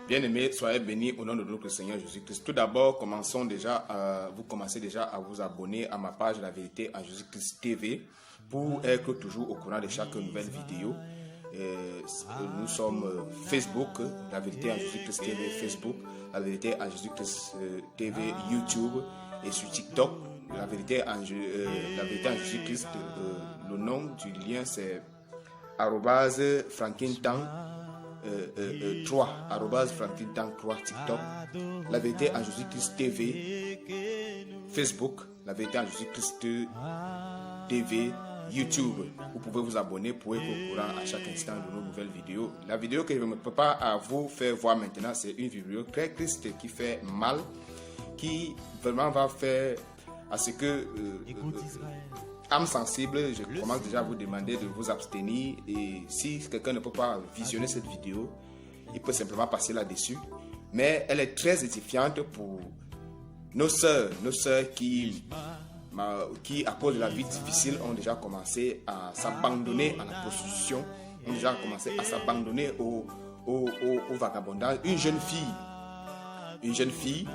Bien-aimés, soyez bénis au nom de notre Seigneur Jésus-Christ. Tout d'abord, vous commencez déjà à vous abonner à ma page La Vérité en Jésus-Christ TV pour être toujours au courant de chaque nouvelle vidéo. Nous sommes Facebook, La Vérité en Jésus-Christ TV, Facebook, La Vérité en Jésus-Christ TV, YouTube et sur TikTok. La Vérité en Jésus-Christ, le nom du lien c'est @frankintan 3 TikTok, La Vérité en Jésus-Christ TV, Facebook, La Vérité en Jésus-Christ TV, YouTube. Vous pouvez vous abonner pour être au courant à chaque instant de nos nouvelles vidéos. La vidéo que je ne peux pas vous faire voir maintenant, c'est une vidéo très triste qui fait mal, qui vraiment va faire à ce que âme sensible, je commence déjà à vous demander de vous abstenir, et si quelqu'un ne peut pas visionner cette vidéo, il peut simplement passer là-dessus. Mais elle est très édifiante pour nos sœurs qui à cause de la vie difficile ont déjà commencé à s'abandonner à la prostitution, ont déjà commencé à s'abandonner au vagabondage. Une jeune fille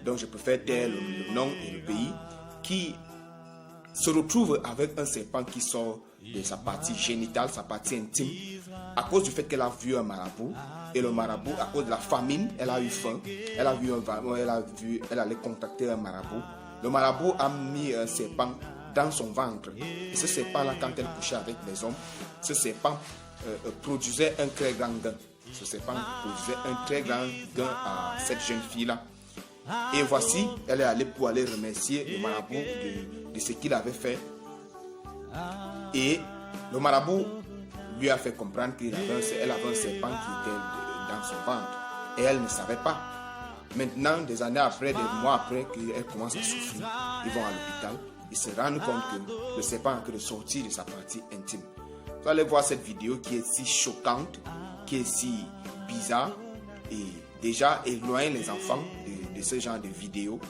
dont je préfère taire le nom et le pays, qui se retrouve avec un serpent qui sort de sa partie génitale, sa partie intime, à cause du fait qu'elle a vu un marabout. Et le marabout, à cause de la famine, elle a eu faim, elle allait contacter un marabout. Le marabout a mis un serpent dans son ventre. Et ce serpent-là, quand elle couchait avec les hommes, ce serpent produisait un très grand gain. Ce serpent produisait un très grand gain à cette jeune fille-là. Et voici, elle est allée pour aller remercier le marabout de ce qu'il avait fait. Et le marabout lui a fait comprendre qu'elle avait un serpent qui était dans son ventre. Et elle ne savait pas. Maintenant, des années après, des mois après qu'elle commence à souffrir, ils vont à l'hôpital. Ils se rendent compte que le serpent est en train de sortir de sa partie intime. Vous allez voir cette vidéo qui est si choquante, qui est si bizarre. Et déjà, éloignez les enfants de ce genre de vidéos.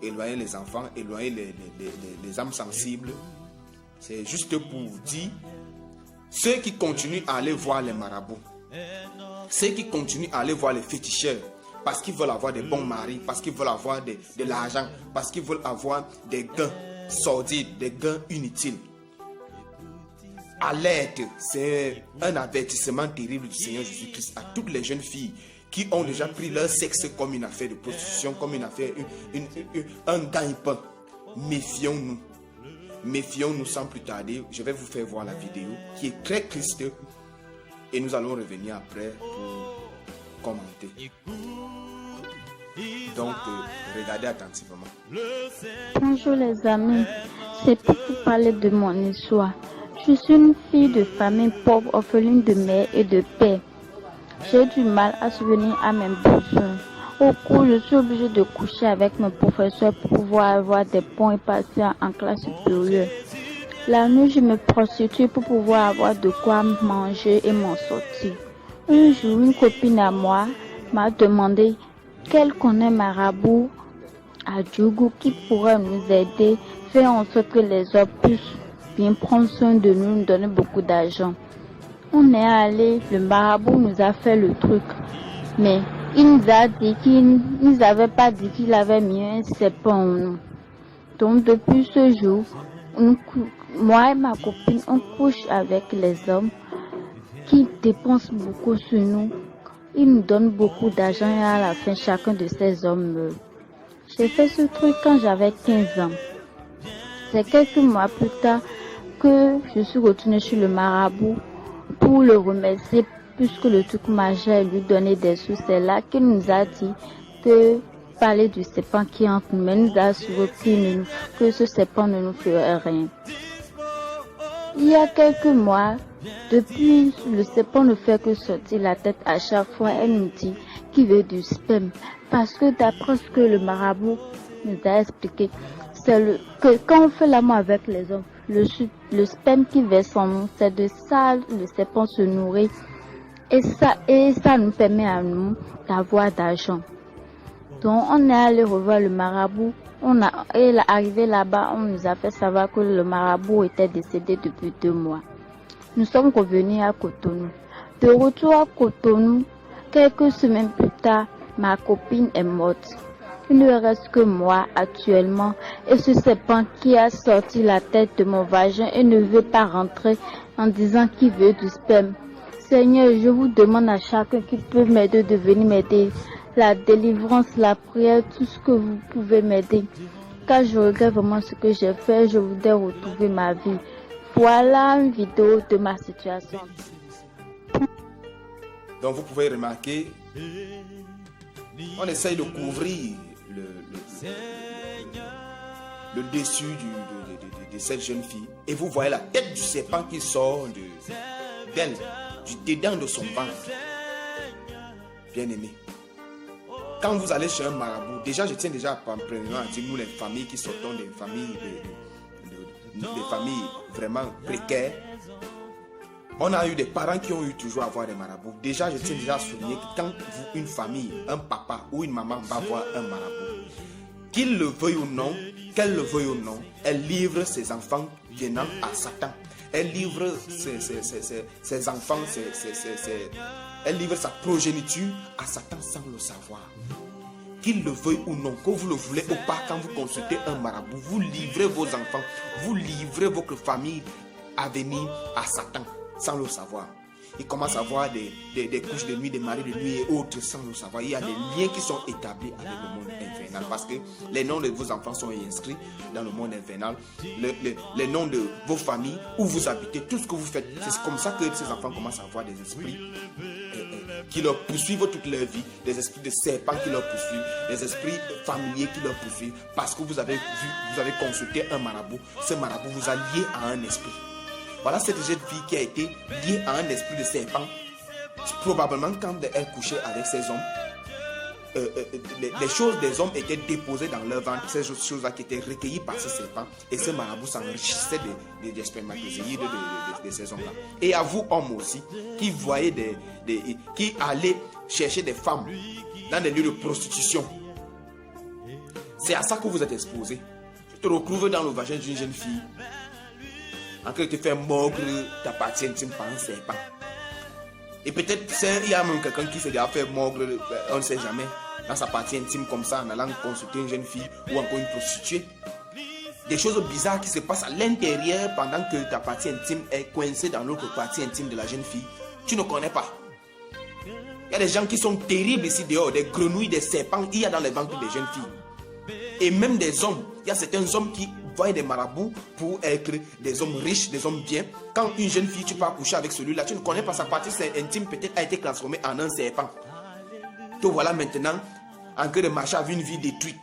Éloignez les enfants, éloignez les âmes sensibles. C'est juste pour dire, ceux qui continuent à aller voir les marabouts, ceux qui continuent à aller voir les féticheurs, parce qu'ils veulent avoir des bons maris, parce qu'ils veulent avoir de l'argent, parce qu'ils veulent avoir des gains sordides, des gains inutiles. Alerte, c'est un avertissement terrible du Seigneur Jésus-Christ à toutes les jeunes filles qui ont déjà pris leur sexe comme une affaire de prostitution, comme une affaire, un gagne-pain. Méfions-nous. Méfions-nous sans plus tarder. Je vais vous faire voir la vidéo qui est très triste et nous allons revenir après pour commenter. Donc, regardez attentivement. Bonjour les amis, c'est pour vous parler de mon histoire. Je suis une fille de famille pauvre, orpheline de mère et de père. J'ai du mal à subvenir à mes besoins. Au cours, je suis obligée de coucher avec mon professeur pour pouvoir avoir des points et passer en classe supérieure. La nuit, je me prostitue pour pouvoir avoir de quoi manger et m'en sortir. Un jour, une copine à moi m'a demandé qu'elle connaît marabout à Djougou qui pourrait nous aider, faire en sorte que les autres puissent bien prendre soin de nous, nous donner beaucoup d'argent. On est allé, le marabout nous a fait le truc, mais il nous a dit qu'il nous avait pas dit qu'il avait mis un serpent en nous. Donc depuis ce jour, moi et ma copine, on couche avec les hommes qui dépensent beaucoup sur nous. Ils nous donnent beaucoup d'argent et à la fin, chacun de ces hommes meurt. J'ai fait ce truc quand j'avais 15 ans. C'est quelques mois plus tard que je suis retournée chez le marabout pour le remercier puisque le truc marchait et lui donner des sous. C'est là qu'il nous a dit que parler du serpent qui est entre nous, mais nous a assuré que ce serpent ne nous ferait rien. Il y a quelques mois, depuis le serpent ne fait que sortir la tête à chaque fois, elle nous dit qu'il veut du sperme. Parce que d'après ce que le marabout nous a expliqué, c'est que quand on fait l'amour avec les hommes, le sperme qui verse en nous, c'est de ça le serpent se nourrit. Et ça nous permet à nous d'avoir d'argent. Donc on est allé revoir le marabout. Arrivé là-bas, on nous a fait savoir que le marabout était décédé depuis 2 mois. Nous sommes revenus à Cotonou. De retour à Cotonou, Quelques semaines plus tard, ma copine est morte. Il ne reste que moi actuellement et ce serpent qui a sorti la tête de mon vagin et ne veut pas rentrer en disant qu'il veut du sperme. Seigneur, je vous demande à chacun qui peut m'aider de venir m'aider. La délivrance, la prière, tout ce que vous pouvez m'aider. Car je regrette vraiment ce que j'ai fait, je voudrais retrouver ma vie. Voilà une vidéo de ma situation. Donc vous pouvez remarquer, on essaye de couvrir le dessus de cette jeune fille. Et vous voyez la tête du serpent qui sort d'elle, du dedans de son ventre. Bien aimé. Quand vous allez chez un marabout, déjà je tiens déjà à dire, nous les familles qui sortons des familles, des familles vraiment précaires, on a eu des parents qui ont eu toujours à voir des marabouts. Déjà, je tiens déjà à souligner que quand une famille, un papa ou une maman va voir un marabout, qu'il le veuille ou non, qu'elle le veuille ou non, elle livre ses enfants venant à Satan. Elle livre ses enfants, elle livre sa progéniture à Satan sans le savoir. Qu'il le veuille ou non, que vous le voulez ou pas, quand vous consultez un marabout, vous livrez vos enfants, vous livrez votre famille à venir à Satan. Sans le savoir. Il commence à avoir des couches de nuit, des maris de nuit et autres sans le savoir. Il y a des liens qui sont établis avec le monde infernal parce que les noms de vos enfants sont inscrits dans le monde infernal. Les noms de vos familles, où vous habitez, tout ce que vous faites. C'est comme ça que ces enfants commencent à avoir des esprits qui leur poursuivent toute leur vie, des esprits de serpents qui leur poursuivent, des esprits familiers qui leur poursuivent parce que vous avez consulté un marabout. Ce marabout vous a lié à un esprit. Voilà cette jeune fille qui a été liée à un esprit de serpent. Probablement quand elle couchait avec ces hommes, les choses des hommes étaient déposées dans leur ventre, ces choses-là qui étaient recueillies par ce serpent. Et ce marabout s'enrichissait des spermatozoïdes de ces hommes-là. Et à vous, hommes aussi, qui voyez qui allaient chercher des femmes dans des lieux de prostitution. C'est à ça que vous êtes exposés. Tu te retrouves dans le vagin d'une jeune fille. En train de te faire mordre ta partie intime par un serpent. Et peut-être il y a même quelqu'un qui s'est déjà fait mordre, on ne sait jamais, dans sa partie intime comme ça, en allant consulter une jeune fille ou encore une prostituée. Des choses bizarres qui se passent à l'intérieur pendant que ta partie intime est coincée dans l'autre partie intime de la jeune fille. Tu ne connais pas. Il y a des gens qui sont terribles ici dehors, des grenouilles, des serpents, il y a dans les ventres des jeunes filles. Et même des hommes, il y a certains hommes qui voient des marabouts pour être des hommes riches, des hommes bien. Quand une jeune fille, tu peux accoucher avec celui-là, tu ne connais pas sa partie intime, peut-être a été transformée en un serpent. Te voilà maintenant en train de marcher avec une vie détruite.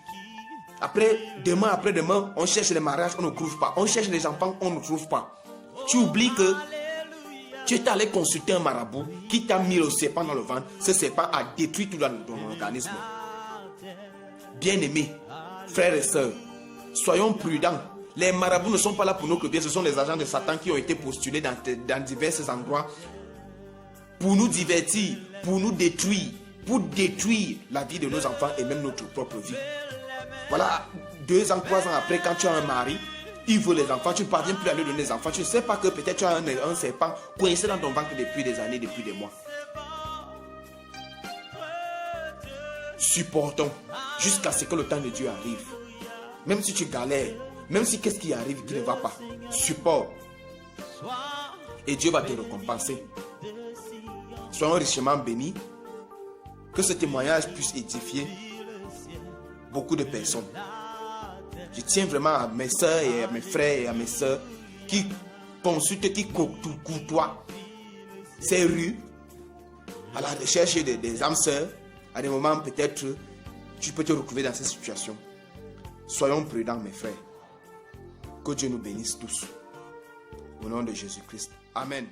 Après-demain, on cherche les mariages, on ne trouve pas. On cherche les enfants, on ne trouve pas. Tu oublies que tu es allé consulter un marabout qui t'a mis le serpent dans le ventre. Ce serpent a détruit tout dans ton organisme. Bien-aimés, frères et sœurs, soyons prudents. Les marabouts ne sont pas là pour notre bien. Ce sont les agents de Satan qui ont été postulés dans divers endroits pour nous divertir, pour nous détruire, pour détruire la vie de nos enfants et même notre propre vie. Voilà, 2 ans, 3 ans après, quand tu as un mari, il veut les enfants, tu ne parviens plus à lui donner les enfants. Tu ne sais pas que peut-être tu as un serpent coincé dans ton ventre depuis des années, depuis des mois. Supportons jusqu'à ce que le temps de Dieu arrive. Même si tu galères, même si qu'est-ce qui arrive qui ne va pas, supporte. Et Dieu va te récompenser. Soyons richement bénis. Que ce témoignage puisse édifier beaucoup de personnes. Je tiens vraiment à mes soeurs et à mes frères et à mes soeurs qui consultent, qui côtoient ces rues à la recherche des âmes sœurs. À des moments, peut-être, tu peux te retrouver dans cette situation. Soyons prudents, mes frères. Que Dieu nous bénisse tous. Au nom de Jésus-Christ. Amen.